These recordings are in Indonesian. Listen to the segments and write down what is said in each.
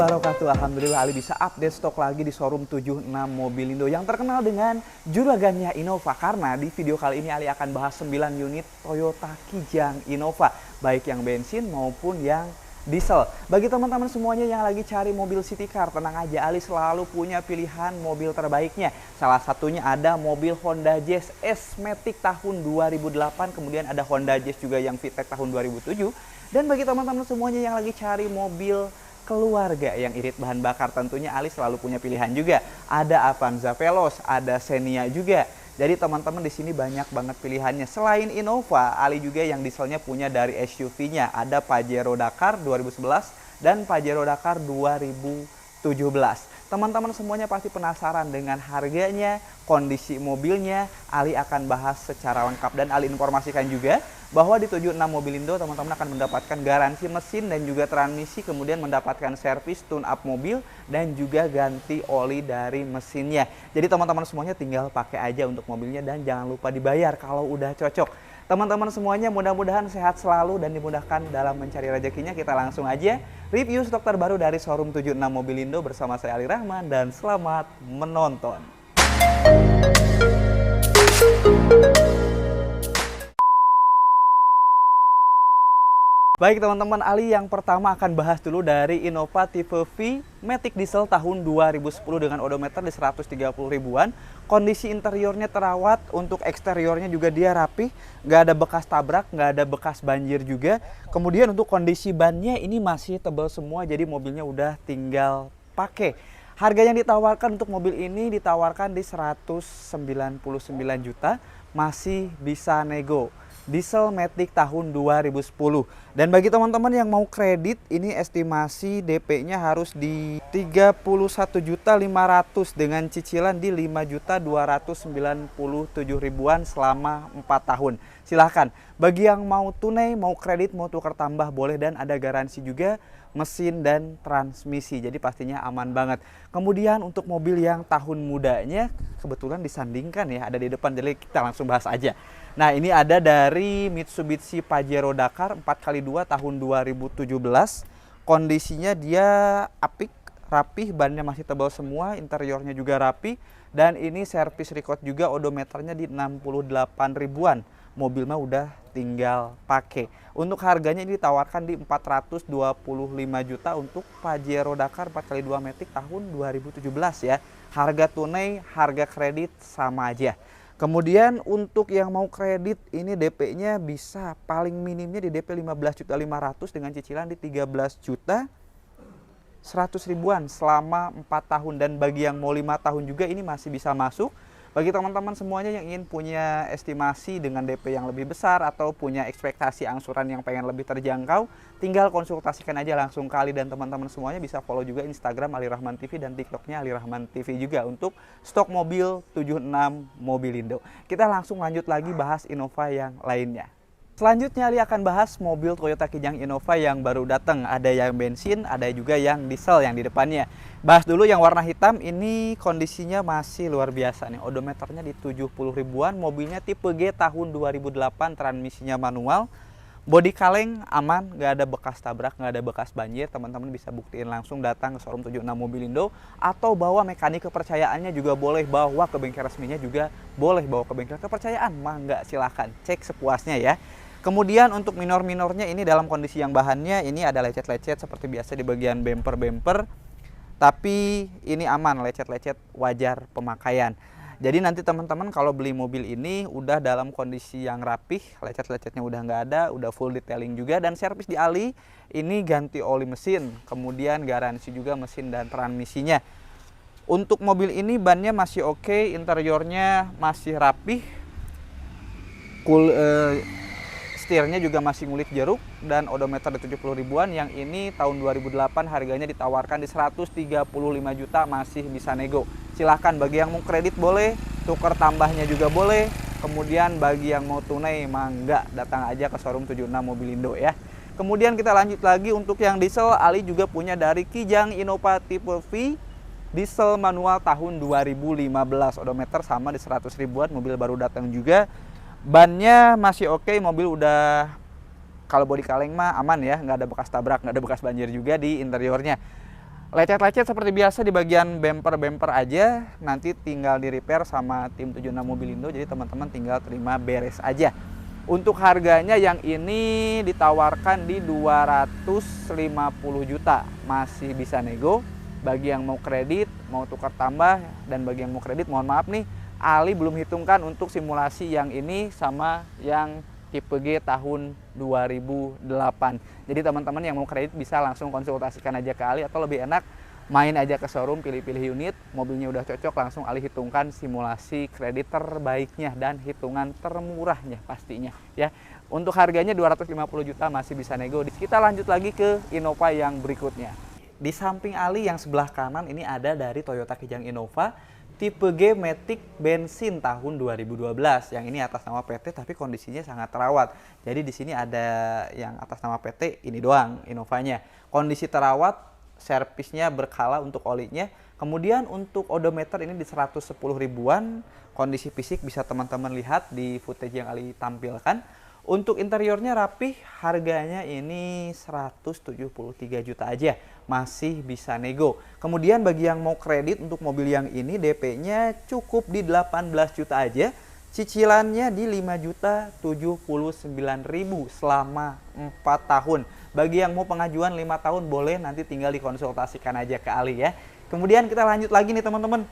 wabarakatuh. Alhamdulillah Ali bisa update stok lagi di showroom 76 Mobilindo yang terkenal dengan juragannya Innova. Karena di video kali ini Ali akan bahas 9 unit Toyota Kijang Innova, baik yang bensin maupun yang diesel. Bagi teman-teman semuanya yang lagi cari mobil city car, tenang aja, Ali selalu punya pilihan mobil terbaiknya. Salah satunya ada mobil Honda Jazz S-Matic tahun 2008, kemudian ada Honda Jazz juga yang VTEC tahun 2007. Dan bagi teman-teman semuanya yang lagi cari mobil keluarga yang irit bahan bakar, tentunya Ali selalu punya pilihan juga. Ada Avanza Veloz, ada Xenia juga. Jadi teman-teman di sini banyak banget pilihannya. Selain Innova, Ali juga yang dieselnya punya dari SUV-nya. Ada Pajero Dakar 2011 dan Pajero Dakar 2017. Teman-teman semuanya pasti penasaran dengan harganya, kondisi mobilnya. Ali akan bahas secara lengkap dan Ali informasikan juga bahwa di 76 Mobilindo teman-teman akan mendapatkan garansi mesin dan juga transmisi, kemudian mendapatkan servis tune up mobil dan juga ganti oli dari mesinnya. Jadi teman-teman semuanya tinggal pakai aja untuk mobilnya dan jangan lupa dibayar kalau udah cocok. Teman-teman semuanya mudah-mudahan sehat selalu dan dimudahkan dalam mencari rezekinya. Kita langsung aja review stok terbaru dari showroom 76 Mobilindo bersama saya Ali Rahman dan selamat menonton. Baik teman-teman, Ali yang pertama akan bahas dulu dari Innova tipe V Matic Diesel tahun 2010 dengan odometer di 130 ribuan. Kondisi interiornya terawat, untuk eksteriornya juga dia rapih, nggak ada bekas tabrak, nggak ada bekas banjir juga. Kemudian untuk kondisi bannya ini masih tebal semua, jadi mobilnya udah tinggal pakai. Harga yang ditawarkan untuk mobil ini ditawarkan di 199 juta, masih bisa nego. Diesel Matic tahun 2010. Dan bagi teman-teman yang mau kredit, ini estimasi DP-nya harus di 31.500.000 dengan cicilan di 5.297.000 selama 4 tahun. Silahkan, bagi yang mau tunai, mau kredit, mau tukar tambah boleh, dan ada garansi juga mesin dan transmisi. Jadi pastinya aman banget. Kemudian untuk mobil yang tahun mudanya kebetulan disandingkan ya, ada di depan, jadi kita langsung bahas aja. Nah, ini ada dari Mitsubishi Pajero Dakar 4x2 tahun 2017. Kondisinya dia apik, rapih, bannya masih tebal semua, interiornya juga rapi. Dan ini servis record juga, odometernya di 68 ribuan. Mobil mah udah tinggal pakai. Untuk harganya ini ditawarkan di 425 juta untuk Pajero Dakar 4x2 Matic tahun 2017 ya. Harga tunai, harga kredit sama aja. Kemudian untuk yang mau kredit, ini DP-nya bisa paling minimnya di DP 15.500.000 dengan cicilan di 13 juta 100 ribuan selama 4 tahun. Dan bagi yang mau 5 tahun juga ini masih bisa masuk. Bagi teman-teman semuanya yang ingin punya estimasi dengan DP yang lebih besar atau punya ekspektasi angsuran yang pengen lebih terjangkau, tinggal konsultasikan aja langsung ke Ali. Dan teman-teman semuanya bisa follow juga Instagram Ali Rahman TV dan TikToknya Ali Rahman TV juga untuk stok mobil 76 Mobilindo. Kita langsung lanjut lagi bahas Innova yang lainnya. Selanjutnya Ali akan bahas mobil Toyota Kijang Innova yang baru datang. Ada yang bensin, ada juga yang diesel yang di depannya. Bahas dulu yang warna hitam, ini kondisinya masih luar biasa nih. Odometernya di 70 ribuan, mobilnya tipe G tahun 2008, transmisinya manual. Bodi kaleng aman, nggak ada bekas tabrak, nggak ada bekas banjir. Teman-teman bisa buktiin langsung datang ke showroom 76 Mobilindo atau bawa mekanik kepercayaannya juga boleh, bawa ke bengkel resminya juga boleh, bawa ke bengkel kepercayaan mah nggak, silahkan cek sepuasnya ya. Kemudian untuk minor-minornya ini dalam kondisi yang bahannya ini ada lecet-lecet seperti biasa di bagian bumper-bumper, tapi ini aman, lecet-lecet wajar pemakaian. Jadi nanti teman-teman kalau beli mobil ini udah dalam kondisi yang rapih, lecet-lecetnya udah nggak ada, udah full detailing juga. Dan servis di Ali ini ganti oli mesin, kemudian garansi juga mesin dan transmisinya. Untuk mobil ini bannya masih oke, interiornya masih rapih, setirnya juga masih ngulik jeruk, dan odometer di 70 ribuan. Yang ini tahun 2008, harganya ditawarkan di 135 juta, masih bisa nego. Silahkan, bagi yang mau kredit boleh, tuker tambahnya juga boleh. Kemudian bagi yang mau tunai mangga, datang aja ke showroom 76 Mobilindo ya. Kemudian kita lanjut lagi untuk yang diesel, Ali juga punya dari Kijang Innova tipe V diesel manual tahun 2015, odometer sama di 100 ribuan, mobil baru datang juga. Bannya masih oke, mobil udah, kalau bodi kaleng mah aman ya, nggak ada bekas tabrak, nggak ada bekas banjir juga di interiornya. Lecet-lecet seperti biasa di bagian bumper-bumper aja, nanti tinggal di repair sama tim 76 Mobilindo, jadi teman-teman tinggal terima beres aja. Untuk harganya yang ini ditawarkan di 250 juta, masih bisa nego. Bagi yang mau kredit, mau tukar tambah, dan bagi yang mau kredit, mohon maaf nih, Ali belum hitungkan untuk simulasi yang ini sama yang tipe G tahun 2008. Jadi teman-teman yang mau kredit bisa langsung konsultasikan aja ke Ali, atau lebih enak main aja ke showroom, pilih-pilih unit, mobilnya udah cocok, langsung Ali hitungkan simulasi kredit terbaiknya dan hitungan termurahnya pastinya ya. Untuk harganya 250 juta masih bisa nego. Kita lanjut lagi ke Innova yang berikutnya. Di samping Ali yang sebelah kanan ini ada dari Toyota Kijang Innova tipe G Matic bensin tahun 2012. Yang ini atas nama PT tapi kondisinya sangat terawat. Jadi di sini ada yang atas nama PT ini doang Innovanya. Kondisi terawat, servisnya berkala untuk olinya. Kemudian untuk odometer ini di 110 ribuan. Kondisi fisik bisa teman-teman lihat di footage yang Ali tampilkan. Untuk interiornya rapih, harganya ini 173 juta aja, masih bisa nego. Kemudian bagi yang mau kredit untuk mobil yang ini DP-nya cukup di 18 juta aja, cicilannya di 5.079.000 selama 4 tahun. Bagi yang mau pengajuan 5 tahun boleh, nanti tinggal dikonsultasikan aja ke Ali ya. Kemudian kita lanjut lagi nih teman-teman.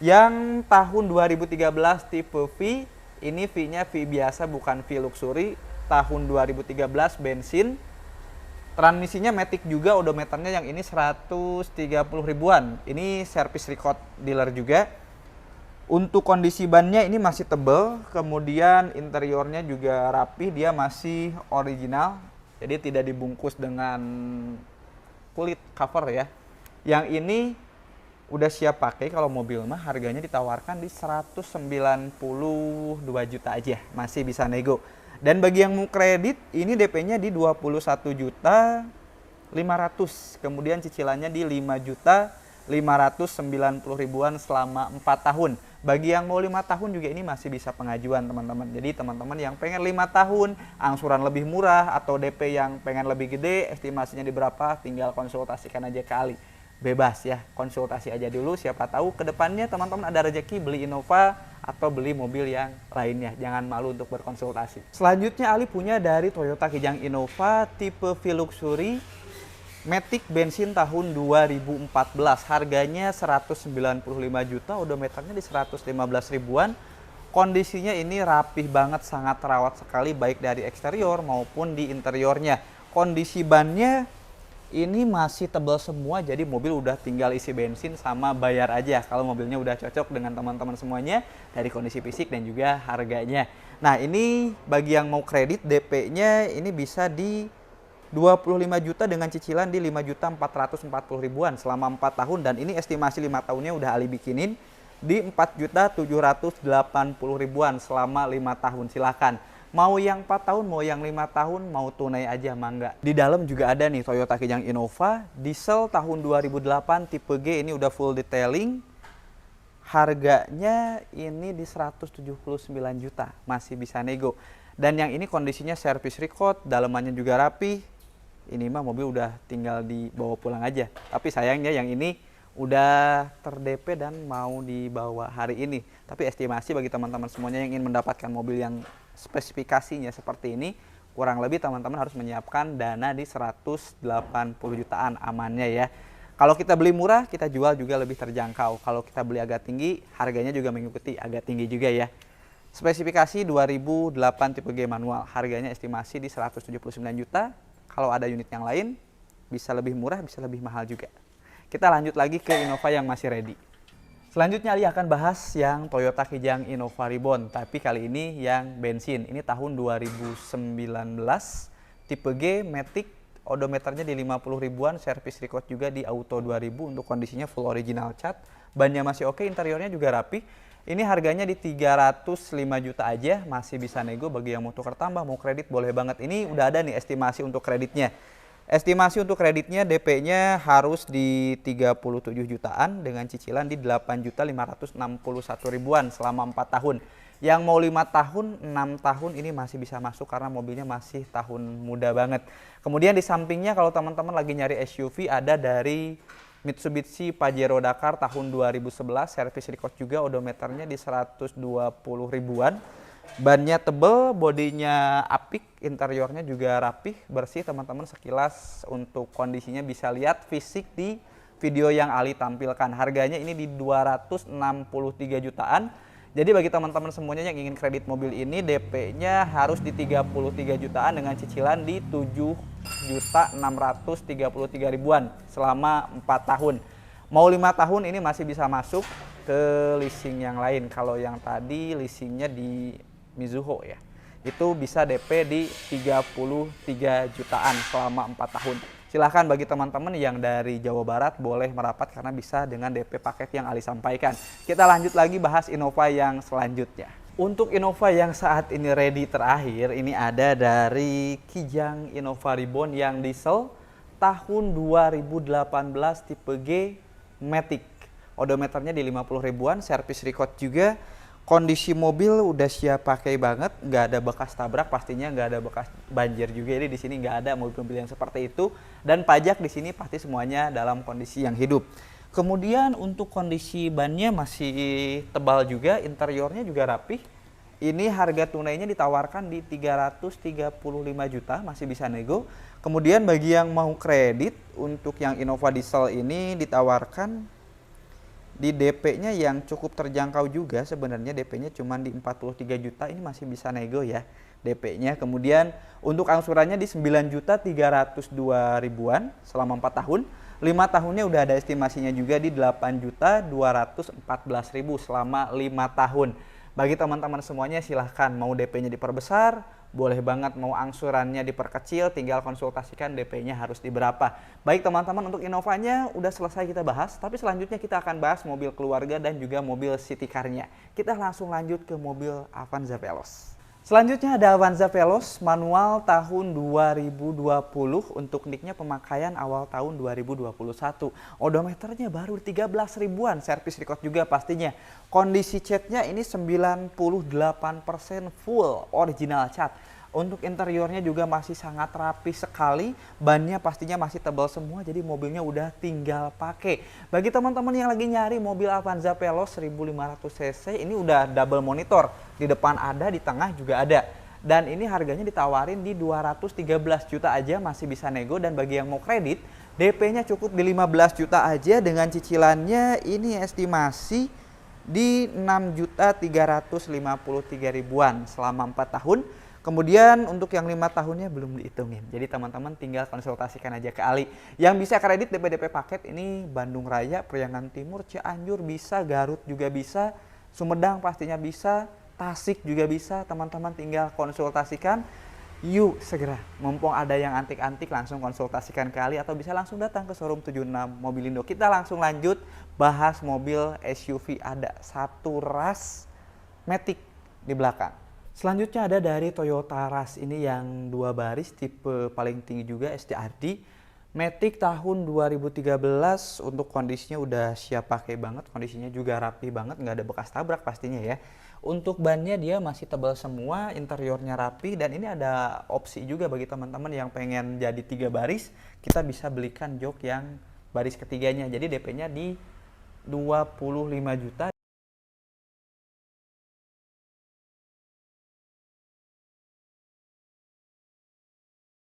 Yang tahun 2013 tipe V. Ini V-nya V biasa, bukan V Luxury. Tahun 2013 bensin. Transmisinya Matic juga, odometernya yang ini 130 ribuan. Ini service record dealer juga. Untuk kondisi bannya ini masih tebal. Kemudian interiornya juga rapi, dia masih original. Jadi tidak dibungkus dengan kulit cover ya. Yang ini udah siap pakai. Kalau mobil mah harganya ditawarkan di 192 juta aja, masih bisa nego. Dan bagi yang mau kredit ini DP-nya di 21 juta 500, kemudian cicilannya di 5 juta 590 ribuan selama 4 tahun. Bagi yang mau 5 tahun juga ini masih bisa pengajuan teman-teman. Jadi teman-teman yang pengen 5 tahun angsuran lebih murah atau DP yang pengen lebih gede, estimasinya di berapa, tinggal konsultasikan aja kali. Bebas ya, konsultasi aja dulu, siapa tahu kedepannya teman-teman ada rezeki beli Innova atau beli mobil yang lainnya. Jangan malu untuk berkonsultasi. Selanjutnya Ali punya dari Toyota Kijang Innova tipe V Luxury Matic bensin tahun 2014. Harganya 195 juta, odometernya di 115 ribuan. Kondisinya ini rapih banget, sangat terawat sekali baik dari eksterior maupun di interiornya. Kondisi bannya ini masih tebal semua, jadi mobil udah tinggal isi bensin sama bayar aja kalau mobilnya udah cocok dengan teman-teman semuanya dari kondisi fisik dan juga harganya. Nah ini bagi yang mau kredit DP-nya ini bisa di 25 juta dengan cicilan di 5.440 ribuan selama 4 tahun, dan ini estimasi 5 tahunnya udah Ali bikinin di 4.780 ribuan selama 5 tahun. Silahkan mau yang 4 tahun, mau yang 5 tahun, mau tunai aja mangga. Di dalam juga ada nih Toyota Kijang Innova diesel tahun 2008 tipe G, ini udah full detailing. Harganya ini di 179 juta, masih bisa nego. Dan yang ini kondisinya service record, dalamannya juga rapi. Ini mah mobil udah tinggal dibawa pulang aja. Tapi sayangnya yang ini udah ter-DP dan mau dibawa hari ini. Tapi estimasi bagi teman-teman semuanya yang ingin mendapatkan mobil yang spesifikasinya seperti ini, kurang lebih teman-teman harus menyiapkan dana di 180 jutaan amannya ya. Kalau kita beli murah, kita jual juga lebih terjangkau. Kalau kita beli agak tinggi, harganya juga mengikuti agak tinggi juga ya. Spesifikasi 2008 tipe G manual, harganya estimasi di 179 juta. Kalau ada unit yang lain, bisa lebih murah, bisa lebih mahal juga. Kita lanjut lagi ke Innova yang masih ready. Selanjutnya Ali akan bahas yang Toyota Kijang Innova Reborn, tapi kali ini yang bensin. Ini tahun 2019, tipe G Matic, odometernya di 50 ribuan, service record juga di Auto 2000 untuk kondisinya full original cat. Bannya masih oke, interiornya juga rapi. Ini harganya di 305 juta aja, masih bisa nego. Bagi yang mau tukar tambah, mau kredit boleh banget. Ini udah ada nih estimasi untuk kreditnya. Estimasi untuk kreditnya DP-nya harus di 37 jutaan dengan cicilan di 8.561 ribuan selama 4 tahun. Yang mau 5 tahun, 6 tahun ini masih bisa masuk karena mobilnya masih tahun muda banget. Kemudian di sampingnya kalau teman-teman lagi nyari SUV ada dari Mitsubishi Pajero Dakar tahun 2011, servis record juga, odometernya di 120 ribuan. Bannya tebel, bodinya apik, interiornya juga rapih, bersih teman-teman. Sekilas untuk kondisinya bisa lihat fisik di video yang Ali tampilkan. Harganya ini di 263 jutaan. Jadi bagi teman-teman semuanya yang ingin kredit mobil ini, DP-nya harus di 33 jutaan dengan cicilan di 7.633 ribuan selama 4 tahun. Mau 5 tahun ini masih bisa masuk ke leasing yang lain. Kalau yang tadi leasingnya di Mizuho ya, itu bisa DP di 33 jutaan selama 4 tahun. Silahkan bagi teman-teman yang dari Jawa Barat boleh merapat karena bisa dengan DP paket yang Ali sampaikan. Kita lanjut lagi bahas Innova yang selanjutnya. Untuk Innova yang saat ini ready terakhir, ini ada dari Kijang Innova Reborn yang diesel tahun 2018 tipe G Matic. Odometernya di 50 ribuan, servis record juga. Kondisi mobil udah siap pakai banget, nggak ada bekas tabrak, pastinya nggak ada bekas banjir juga. Jadi di sini nggak ada mobil-mobil yang seperti itu. Dan pajak di sini pasti semuanya dalam kondisi yang hidup. Kemudian untuk kondisi bannya masih tebal juga, interiornya juga rapih. Ini harga tunainya ditawarkan di 335 juta, masih bisa nego. Kemudian bagi yang mau kredit untuk yang Innova diesel ini ditawarkan di DP-nya yang cukup terjangkau juga, sebenarnya DP-nya cuma di 43 juta, ini masih bisa nego ya DP-nya. Kemudian untuk angsurannya di 9.302 ribuan selama 4 tahun. 5 tahunnya udah ada estimasinya juga di 8.214.000 selama 5 tahun. Bagi teman-teman semuanya silahkan mau DP-nya diperbesar, boleh banget mau angsurannya diperkecil, tinggal konsultasikan DP-nya harus di berapa. Baik teman-teman, untuk Innovanya udah selesai kita bahas, tapi selanjutnya kita akan bahas mobil keluarga dan juga mobil city car-nya. Kita langsung lanjut ke mobil Avanza Veloz. Selanjutnya ada Avanza Veloz manual tahun 2020, untuk nicknya pemakaian awal tahun 2021. Odometernya baru 13 ribuan, servis record juga pastinya. Kondisi catnya ini 98% full original cat. Untuk interiornya juga masih sangat rapi sekali, bannya pastinya masih tebal semua, jadi mobilnya udah tinggal pakai. Bagi teman-teman yang lagi nyari mobil Avanza Veloz 1500 cc, ini udah double monitor, di depan ada, di tengah juga ada. Dan ini harganya ditawarin di 213 juta aja, masih bisa nego. Dan bagi yang mau kredit, DP-nya cukup di 15 juta aja dengan cicilannya ini estimasi di 6.353 ribuan selama 4 tahun. Kemudian untuk yang 5 tahunnya belum dihitungin. Jadi teman-teman tinggal konsultasikan aja ke Ali. Yang bisa kredit DP-DP paket ini Bandung Raya, Priangan Timur, Cianjur bisa, Garut juga bisa, Sumedang pastinya bisa, Tasik juga bisa. Teman-teman tinggal konsultasikan. Yuk segera, mumpung ada yang antik-antik langsung konsultasikan ke Ali atau bisa langsung datang ke showroom 76 Mobilindo. Kita langsung lanjut bahas mobil SUV, ada satu ras Matic di belakang. Selanjutnya ada dari Toyota Rush, ini yang 2 baris tipe paling tinggi juga SDRD. Matic tahun 2013, untuk kondisinya udah siap pakai banget, kondisinya juga rapi banget, nggak ada bekas tabrak pastinya ya. Untuk bannya dia masih tebal semua, interiornya rapi, dan ini ada opsi juga bagi teman-teman yang pengen jadi 3 baris, kita bisa belikan jok yang baris ketiganya. Jadi DP-nya di 25 juta.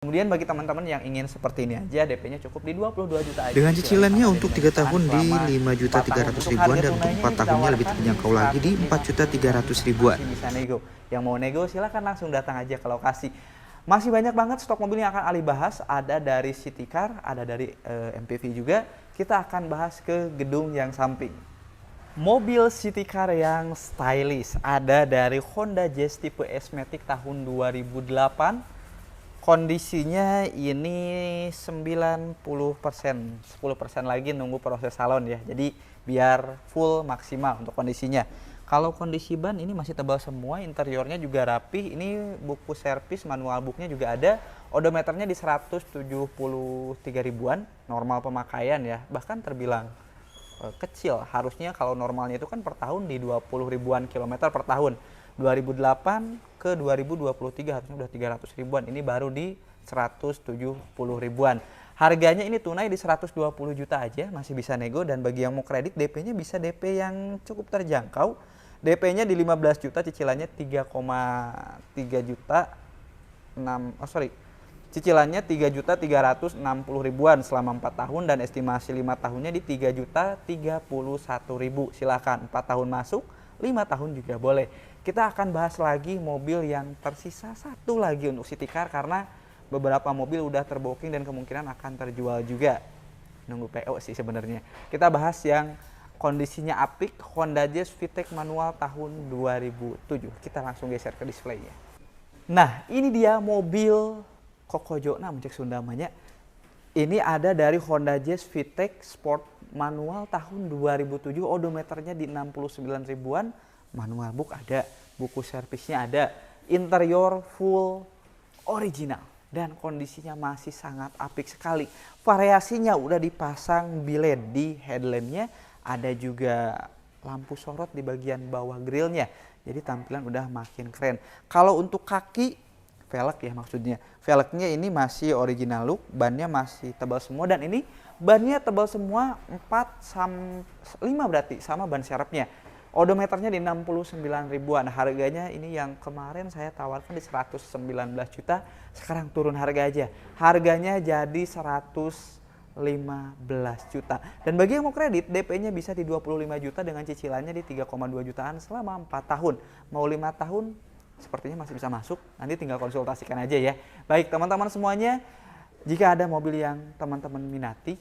Kemudian bagi teman-teman yang ingin seperti ini aja, DP-nya cukup di 22 juta aja. Dengan cicilannya untuk 3 tahun di 5.300 ribuan dan untuk 4 tahunnya lebih terjangkau lagi di 4.300 ribuan. Bisa nego. Yang mau nego silahkan langsung datang aja ke lokasi. Masih banyak banget stok mobil yang akan Ali bahas, ada dari city car, ada dari MPV juga. Kita akan bahas ke gedung yang samping. Mobil city car yang stylish, ada dari Honda Jazz tipe S Matic tahun 2008. Kondisinya ini 90%, 10% lagi nunggu proses salon ya. Jadi biar full maksimal untuk kondisinya. Kalau kondisi ban ini masih tebal semua, interiornya juga rapi. Ini buku servis, manual booknya juga ada. Odometernya di 173 ribuan, normal pemakaian ya. Bahkan terbilang kecil. Harusnya kalau normalnya itu kan per tahun di 20 ribuan kilometer per tahun. 2008 ke 2023 harusnya udah 300 ribuan, ini baru di 170 ribuan. Harganya ini tunai di 120 juta aja, masih bisa nego, dan bagi yang mau kredit DP-nya bisa DP yang cukup terjangkau. DP-nya di 15 juta, cicilannya 3,3 juta. Cicilannya 3.360 ribuan selama 4 tahun dan estimasi 5 tahunnya di 3.031.000. Silakan 4 tahun masuk, 5 tahun juga boleh. Kita akan bahas lagi mobil yang tersisa satu lagi untuk City Car karena beberapa mobil udah terbooking dan kemungkinan akan terjual juga. Nunggu PO sih sebenarnya. Kita bahas yang kondisinya apik, Honda Jazz VTEC manual tahun 2007. Kita langsung geser ke displaynya. Nah, ini dia mobil Kokojona mencek Sundamanya. Ini ada dari Honda Jazz VTEC Sport manual tahun 2007, odometernya di 69 ribuan, manual book ada, buku servisnya ada, interior full original dan kondisinya masih sangat apik sekali. Variasinya udah dipasang biled di headlampnya, ada juga lampu sorot di bagian bawah grillnya, jadi tampilan udah makin keren. Kalau untuk kaki velg ya maksudnya, velgnya ini masih original look, bannya masih tebal semua, dan ini bannya tebal semua 5 berarti sama ban serepnya. Odometernya di 69 ribuan, harganya ini yang kemarin saya tawarkan di 119 juta, sekarang turun harga aja, harganya jadi 115 juta. Dan bagi yang mau kredit, DP-nya bisa di 25 juta dengan cicilannya di 3,2 jutaan selama 4 tahun. Mau 5 tahun sepertinya masih bisa masuk, nanti tinggal konsultasikan aja ya. Baik teman-teman semuanya, jika ada mobil yang teman-teman minati,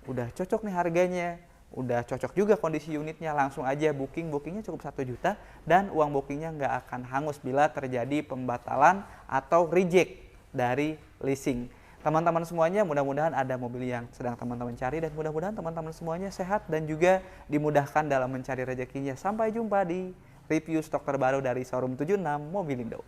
udah cocok nih harganya, udah cocok juga kondisi unitnya, langsung aja booking. Bookingnya cukup 1 juta dan uang bookingnya nggak akan hangus bila terjadi pembatalan atau reject dari leasing. Teman-teman semuanya, mudah-mudahan ada mobil yang sedang teman-teman cari dan mudah-mudahan teman-teman semuanya sehat dan juga dimudahkan dalam mencari rezekinya. Sampai jumpa di review stok terbaru dari Showroom 76 Mobilindo.